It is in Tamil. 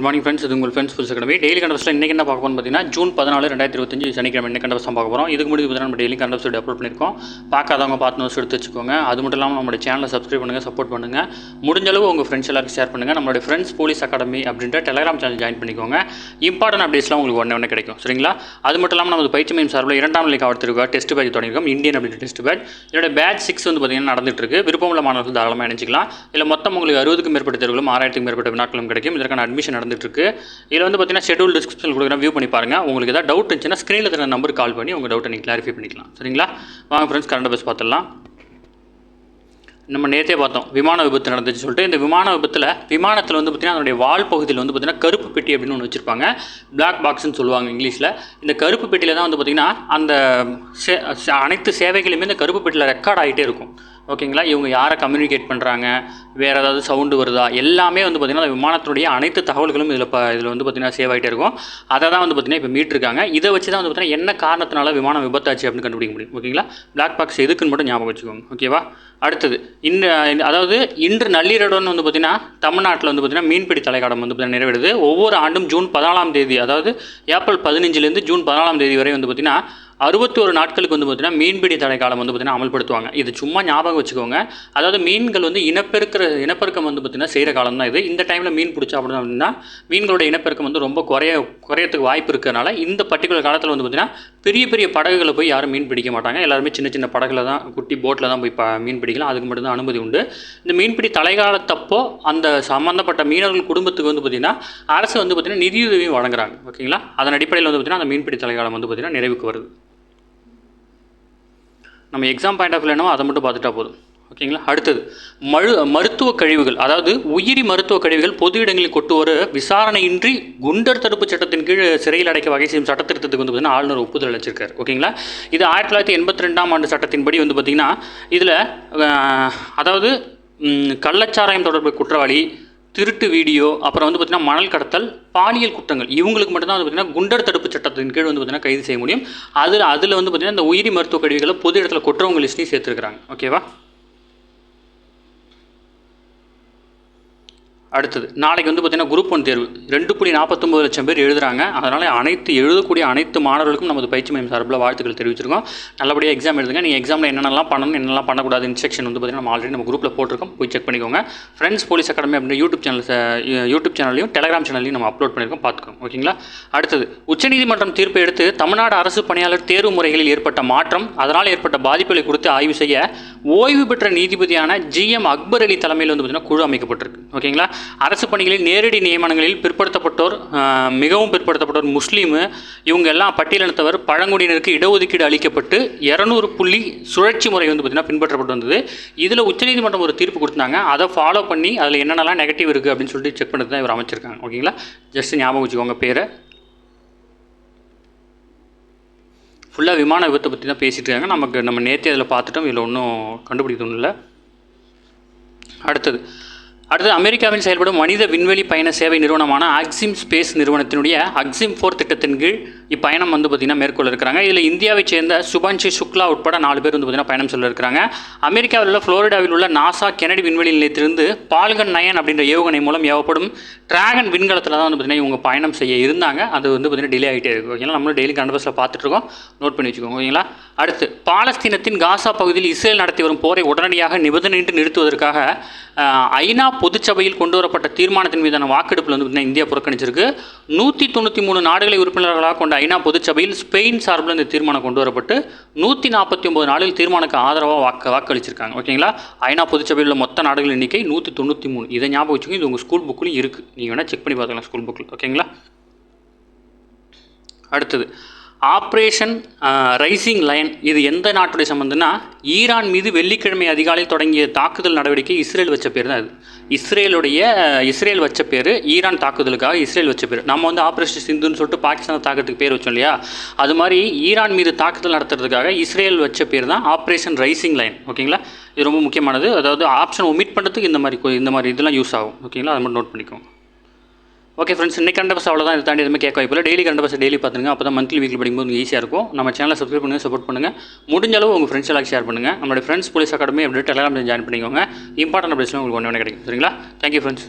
Good morning friends. இது உங்கள் ஃப்ரெண்ட்ஸ் புல்ஸ் அகாடமி. டெய்லி கண்டவர்ஸில் இன்றைக்கி என்ன பார்க்க போகிறோம் பார்த்தீங்கன்னா ஜூன் 14, 2025 சனிக்கிழமை என்ன கண்டவர்ஸ் தான் பார்க்க போகிறோம். இதுக்கு முன்னாடி பார்த்தீங்கன்னா நம்ம டெய்லி கண்டவர்ஸ் அப்லோட் பண்ணியிருக்கோம். பார்க்காதவங்க பார்த்து நோட்ஸ் எடுத்து வச்சுக்கோங்க. அது மட்டும் இல்லாமல் நம்மளுடைய சேனலை சப்ஸ்கிரைப் பண்ணுங்கள், சப்போர்ட் பண்ணுங்கள். முடிஞ்சளவு உங்கள் ஃப்ரெண்ட்ஸ் எல்லாருக்கும் ஷேர் பண்ணுங்கள். நம்மளுடைய ஃப்ரெண்ட்ஸ் போலீஸ் அகாடமி அப்படின்ற டெலிகிராம் சேனல் ஜாயின் பண்ணிக்கோங்க. இம்பார்ட்டன்ட் அப்டேட்ஸ்லாம் உங்களுக்கு ஒன்று கிடைக்கும். சரிங்களா? அது மட்டும் இல்லாமல் நமது பயிற்சி மையம் சார்பில் 2ஆம் நிலை காவல்துறை டெஸ்ட் பேட்ச் தொடங்கியிருக்கோம். இந்தியன் அப்படின்ற டெஸ்ட் பேட்ச். இதோட பேட்ச் 6 வந்து பார்த்தீங்கன்னா நடந்துட்டு இருக்கு. விருப்பமுள்ள மாணவர்கள் தாராளமாக இணைச்சிக்கலாம். இல்லை மொத்தம் உங்களுக்கு 60க்கும் மேற்பட்ட தேர்வுகளும் 6000க்கும் மேற்பட்ட வினாக்களும் கிடைக்கும். இதற்கான அட்மிஷன் நடந்துட்டு இருக்கு. இதில் வந்து பார்த்தீங்கன்னா ஷெட்யூல் டிஸ்கிரிப்ஷன் கொடுக்குறேன், வியூ பண்ணி பாருங்கள். உங்களுக்கு ஏதாவது டவுட் இருந்துச்சுன்னா ஸ்க்ரீனில் இருக்கிற நம்பருக்கு கால் பண்ணி உங்கள் டவுட்டை நீங்கள் கிளாரிஃபை பண்ணிக்கலாம். சரிங்களா? வாங்க ஃப்ரெண்ட்ஸ், கரண்ட் அஃபேர்ஸ் பார்த்துடலாம். நம்ம நேற்றே பார்த்தோம் விமான விபத்து நடந்துச்சு சொல்லிட்டு. இந்த விமான விபத்தில் வந்து பார்த்திங்கன்னா அதனுடைய வால் பகுதியில் வந்து பார்த்திங்கன்னா கருப்பு பெட்டி அப்படின்னு ஒன்று வச்சுருப்பாங்க. பிளாக் பாக்ஸ்ன்னு சொல்லுவாங்க இங்கிலீஷில். இந்த கருப்பு பெட்டியில் தான் வந்து பார்த்திங்கன்னா அந்த அனைத்து சேவைகளுமே இந்த கருப்பு பெட்டியில் ரெக்கார்ட் ஆகிட்டே இருக்கும். ஓகேங்களா? இவங்க யாரை கம்யூனிகேட் பண்ணுறாங்க, வேறு ஏதாவது சவுண்டு வருதா, எல்லாமே வந்து பார்த்திங்கன்னா அந்த விமானத்துடைய அனைத்து தகவல்களும் இதில் வந்து பார்த்திங்கன்னா சேவ் ஆகிட்டே இருக்கும். அதை தான் வந்து பார்த்திங்கன்னா இப்போ மீட்டிருக்காங்க. இதை வச்சு தான் வந்து பார்த்திங்கன்னா என்ன காரணத்தினால விமானம் விபத்தாச்சு அப்படின்னு கண்டுபிடிக்க முடியும். ஓகேங்களா? பிளாக் பாக்ஸ் எதுக்குன்னு மட்டும் ஞாபகம் வச்சுக்கோங்க. ஓகேவா? அடுத்தது இன்று நள்ளிரவுடன் வந்து பார்த்திங்கன்னா தமிழ்நாட்டில் வந்து பார்த்திங்கன்னா மீன்பிடி தடைக்காலம் வந்து பார்த்திங்கன்னா நிறைவேறுது. ஒவ்வொரு ஆண்டும் ஜூன் 14ஆம் தேதி, அதாவது ஏப்ரல் 15லேருந்து ஜூன் 14ஆம் தேதி வரை வந்து பார்த்திங்கன்னா 61 நாட்களுக்கு வந்து பார்த்திங்கன்னா மீன்பிடி தடைக்காலம் வந்து பார்த்திங்கன்னா அமல்படுத்துவாங்க. இது சும்மா ஞாபகம் வச்சுக்கோங்க. அதாவது மீன்கள் வந்து இனப்பெருக்கம் வந்து பார்த்திங்கன்னா செய்கிற காலம் தான் இது. இந்த டைமில் மீன் பிடிச்சா அப்படின்னா மீன்களோட இனப்பெருக்கம் வந்து ரொம்ப குறையறதுக்கு வாய்ப்பு இருக்கிறனால இந்த பர்டிகுலர் காலத்தில் வந்து பார்த்திங்கன்னா பெரிய பெரிய படகுகளை போய் யாரும் மீன் பிடிக்க மாட்டாங்க. எல்லாருமே சின்ன சின்ன படகுல தான், குட்டி போட்டில் தான் போய் மீன் பிடிக்கலாம். அதுக்கு மட்டும் தான் அனுமதி உண்டு. இந்த மீன்பிடி தலைகாலத்தப்போ அந்த சம்மந்தப்பட்ட மீனவர்கள் குடும்பத்துக்கு வந்து பார்த்திங்கன்னா அரசு வந்து பார்த்திங்கன்னா நிதியுதவியும் வழங்குறாங்க. ஓகேங்களா? அதன் அடிப்படையில் வந்து பார்த்திங்கன்னா அந்த மீன்பிடி தலைகாலம் வந்து பார்த்திங்கன்னா நிறைவுக்கு வருது. நம்ம எக்ஸாம் பாயிண்ட் ஆஃப் வியூ என்னவோ அதை மட்டும் பார்த்துட்டா போதும். ஓகேங்களா? அடுத்தது மருத்துவ கழிவுகள், அதாவது உயிரி மருத்துவ கழிவுகள் பொது இடங்களில் கொண்டு வர விசாரணையின்றி குண்டர் தடுப்பு சட்டத்தின் கீழ் சிறையில் அடைக்க வகை செய்யும் சட்டத்திட்டத்துக்கு வந்து பார்த்திங்கன்னா ஆளுநர் ஒப்புதல் அளிச்சிருக்காரு. ஓகேங்களா? இது 1982ஆம் ஆண்டு சட்டத்தின்படி வந்து பார்த்திங்கன்னா இதில் அதாவது கள்ளச்சாராயம் தொடர்பு குற்றவாளி, திருட்டு வீடியோ, அப்புறம் வந்து பார்த்திங்கன்னா மணல் கடத்தல், பாலியல் குற்றங்கள், இவங்களுக்கு மட்டும்தான் வந்து பார்த்திங்கன்னா குண்டர் தடுப்பு சட்டத்தின் கீழ் வந்து பார்த்திங்கன்னா கைது செய்ய முடியும். அதில் வந்து பார்த்திங்கன்னா இந்த உயிரி மருத்துவ கழிவுகளை பொது இடத்துல கொட்டுறவங்க லிஸ்ட்டையும் சேர்த்துருக்காங்க. ஓகேவா? அடுத்தது நாளைக்கு வந்து பார்த்திங்கன்னா குரூப் 1 தேர்வு 2.49 லட்சம் பேர் எழுதுகிறாங்க. அதனால் எழுதக்கூடிய அனைத்து மாணவர்களுக்கும் நமது பயிற்சி மையம் சார்பில் வாழ்த்துக்கள் தெரிவிச்சிருக்கோம். நல்லபடியாக எக்ஸாம் எழுதுங்க. நீங்கள் எக்ஸாமில் என்னென்னலாம் பண்ணணும், என்னென்னலாம் பண்ணக்கூடாது இன்ஸ்ட்ரக்ஷன் வந்து பார்த்திங்கன்னா நம்ம ஆல்ரெடி நம்ம குரூப்பில் போட்டிருக்கோம், போய் செக் பண்ணிக்கோங்க. ஃப்ரெண்ட்ஸ் போலீஸ் அகாடமி அப்படின்ற யூடியூப் சேனல்லையும் டெலிகிராம் சேனல்லையும் நம்ம அப்லோட் பண்ணியிருக்கோம், பார்த்துக்கோங்க. ஓகேங்களா? அடுத்தது உச்சநீதிமன்றம் தீர்ப்பை எடுத்து தமிழ்நாடு அரசு பணியாளர் தேர்வு முறைகளில் ஏற்பட்ட மாற்றம், அதனால் ஏற்பட்ட பாதிப்புகளை குறித்து ஆய்வு செய்ய ஓய்வு பெற்ற நீதிபதியான GM அக்பர் அலி தலைமையில் வந்து பார்த்திங்கன்னா குழு அமைக்கப்பட்டிருக்கு. ஓகேங்களா? அரசு பணிகளில் நேரடி நியமனங்களில் பிற்படுத்தப்பட்டோர், மிகவும் பிற்படுத்தப்பட்டோர், முஸ்லீமு, இவங்க எல்லாம் பட்டியலினத்தவர், பழங்குடியினருக்கு இடஒதுக்கீடு அளிக்கப்பட்டு 200 புள்ளி சுழற்சி முறை வந்து பார்த்திங்கன்னா பின்பற்றப்பட்டு வந்தது. இதில் உச்சநீதிமன்றம் ஒரு தீர்ப்பு கொடுத்தாங்க. அதை ஃபாலோ பண்ணி அதில் என்னென்னலாம் நெகட்டிவ் இருக்குது அப்படின்னு சொல்லிட்டு செக் பண்ணி தான் இவர் அமைச்சிருக்காங்க. ஓகேங்களா? ஜஸ்ட் ஞாபகம் வச்சுக்கோங்க பேரை. ஃபுல்லாக விமான விபத்தை பற்றி தான் பேசிகிட்டு இருக்காங்க. நம்ம நேற்றே அதில் பார்த்துட்டோம். இதில் ஒன்றும் கண்டுபிடிக்க ஒன்றும் இல்லை. அடுத்தது அமெரிக்காவில் செயல்படும் மனித விண்வெளி பயண சேவை நிறுவனமான அக்ஸிம் ஸ்பேஸ் நிறுவனத்தினுடைய அக்ஸிம் 4 திட்டத்தின் கீழ் இப்பயணம் வந்து பார்த்திங்கன்னா மேற்கொள்ள இருக்கிறாங்க. இதில் இந்தியாவைச் சேர்ந்த சுபான்ஷி சுக்லா உட்பட 4 பேர் வந்து பார்த்திங்கன்னா பயணம் சொல்ல இருக்கிறாங்க. அமெரிக்காவில் உள்ள ஃப்ளோரிடாவில் உள்ள நாசா கெனடி விண்வெளி நிலையத்திலிருந்து பால்கன் 9 அப்படின்ற ஏவுகணை மூலம் ஏவப்படும் டிராகன் விண்கலத்தில் தான் வந்து பார்த்திங்கன்னா இவங்க பயணம் செய்ய இருந்தாங்க. அது வந்து பார்த்திங்கன்னா டிலே ஆகிட்டே இருக்குது. ஓகேங்களா? நம்மளும் டெய்லி கண்டபஸில் பார்த்துட்ருக்கோம், நோட் பண்ணி வச்சுக்கோங்க. ஓகேங்களா? அடுத்து பாலஸ்தீனத்தின் காசா பகுதியில் இஸ்ரேல் நடத்தி வரும் போரை உடனடியாக நிபந்தனையின்றி நிறுத்துவதற்காக ஐநா பொதுச்சபையில் கொண்டு வரப்பட்ட தீர்மானத்தின் மீதான வாக்கெடுப்பில் வந்து பார்த்திங்கன்னா இந்தியா புறக்கணிச்சிருக்கு. 193 நாடுகளை உறுப்பினர்களாக கொண்ட ஐநா பொதுச்சபையில் ஸ்பெயின் சார்பில் இந்த தீர்மானம் கொண்டு வரப்பட்டு 149 நாடுகள் தீர்மானக்கு ஆதரவாக வாக்களிச்சிருக்காங்க. ஓகேங்களா? ஐநா பொதுச்சபையில் உள்ள மொத்த நாடுகள் எண்ணிக்கை 193. இதை ஞாபகம் வச்சுக்கோங்க. இது உங்கள் ஸ்கூல் புக்கிலும் இருக்குது, நீங்கள் வேணால் செக் பண்ணி பார்த்துக்கலாம் ஸ்கூல் புக்கில். ஓகேங்களா? அடுத்தது ஆப்ரேஷன் ரைசிங் லயன். இது எந்த நாட்டுடைய சம்பந்தம்னா ஈரான் மீது வெள்ளிக்கிழமை அதிகாலையில் தொடங்கிய தாக்குதல் நடவடிக்கை இஸ்ரேல் வச்ச பேர் தான் அது. இஸ்ரேல் வச்ச பேர், ஈரான் தாக்குதலுக்காக இஸ்ரேல் வச்ச பேர். நம்ம வந்து ஆப்ரேஷன் சிந்துன்னு சொல்லிட்டு பாகிஸ்தான் தாக்குறதுக்கு பேர் வச்சோம் இல்லையா? அது மாதிரி ஈரான் மீது தாக்குதல் நடத்துறதுக்காக இஸ்ரேல் வச்ச பேர் தான் ஆப்ரேஷன் ரைசிங் லைன். ஓகேங்களா? இது ரொம்ப முக்கியமானது. அதாவது ஆப்ஷன் ஒமிட் பண்ணுறதுக்கு இந்த மாதிரி இதெல்லாம் யூஸ் ஆகும். ஓகேங்களா? அதை மட்டும் நோட் பண்ணிக்கோங்க. ஓகே ஃப்ரெண்ட்ஸ், இன்றைக்கி கரண்ட் அஃபேர்ஸ் அவ்வளோதான். இதை தாண்டி எதுவுமே கேட்க வாய்ப்பில்லை. டெய்லி கரண்ட் அஃபேர்ஸ் டெய்லி பார்த்துங்க. அப்போ தான் மந்த்லி வீக்லி படிக்கும்போது ஈஸியாக இருக்கும். நம்ம சேனலை சப்ஸ்கிரைப் பண்ணுங்கள், சப்போர்ட் பண்ணுங்கள். முடிஞ்ச அளவு உங்கள் ஃப்ரெண்ட்ஸ் எல்லாம் ஷேர் பண்ணுங்கள். நம்மளுடைய ஃப்ரெண்ட்ஸ் போலீஸ் அகாடமி அப்படி டெலிகிராம் ஜாயின் பண்ணிக்கோங்க. இம்பார்ட்டன்ட் அப்டேட்ஸ்லாம் உங்களுக்கு ஒன்று கிடைக்கும். சரிங்களா? Thank you friends.